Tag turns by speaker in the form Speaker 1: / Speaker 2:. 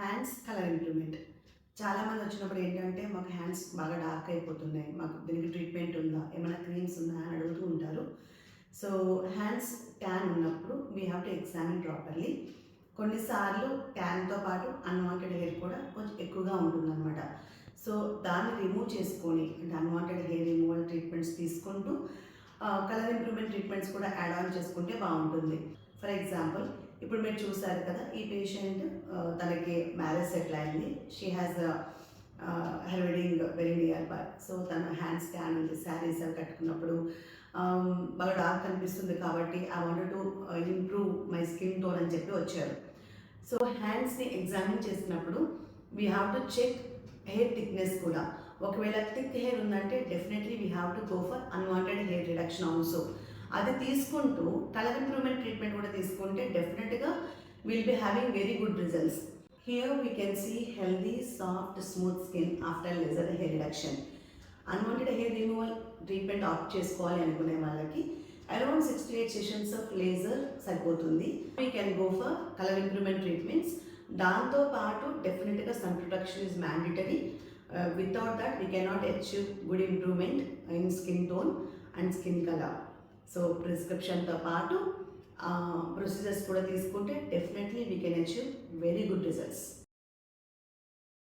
Speaker 1: Hands colour improvement. చాలామంది వచ్చినప్పుడు ఏంటంటే మాకు హ్యాండ్స్ బాగా డార్క్ అయిపోతున్నాయి, మాకు దీనికి ట్రీట్మెంట్ ఉందా, ఏమైనా క్రీమ్స్ ఉందా అని అడుగుతూ ఉంటారు. సో హ్యాండ్స్ ట్యాన్ ఉన్నప్పుడు we have to examine properly. కొన్నిసార్లు ట్యాన్తో పాటు అన్వాంటెడ్ హెయిర్ కూడా కొంచెం ఎక్కువగా ఉంటుందన్నమాట. సో దాన్ని రిమూవ్ చేసుకొని అంటే అన్వాంటెడ్ హెయిర్ రిమూవల్ ట్రీట్మెంట్స్ తీసుకుంటూ కలర్ ఇంప్రూవ్మెంట్ ట్రీట్మెంట్స్ కూడా యాడ్ ఆన్ చేసుకుంటే బాగుంటుంది. ఫర్ ఎగ్జాంపుల్ ఇప్పుడు మీరు చూసారు కదా, ఈ పేషెంట్ తనకి మ్యారేజ్ సెటిల్ అయింది. She has her wedding very nearby. So తన హ్యాండ్స్ ట్యాన్ ఉంది, శారీస్ అవి కట్టుకున్నప్పుడు బాగా డార్క్ కనిపిస్తుంది కాబట్టి I wanted to improve my skin tone అని చెప్పి వచ్చారు. సో హ్యాండ్స్ని ఎగ్జామిన్ చేసినప్పుడు we have to check hair thickness కూడా. ఒకవేళ థిక్ హెయిర్ ఉందంటే definitely we have to go for unwanted hair reduction also. అది తీసుకుంటూ కలర్ ఇంప్రూవ్మెంట్ ట్రీట్మెంట్ కూడా తీసుకుంటే డెఫినెట్గా will be having very good results. Here we can see healthy soft smooth skin after laser hair reduction. Unwanted hair removal treatment opt చేసుకోవాలి అనుకునే వాళ్ళకి around 6 to 8 sessions of laser సరిపోతుంది. We can go for colour improvement treatments. దాంతో పాటు డెఫినెట్గా sun protection is mandatory. Without that we cannot achieve good improvement in skin tone and skin colour. So ప్రిస్క్రిప్షన్తో పాటు procedures కూడా తీసుకుంటే definitely we can achieve very good results.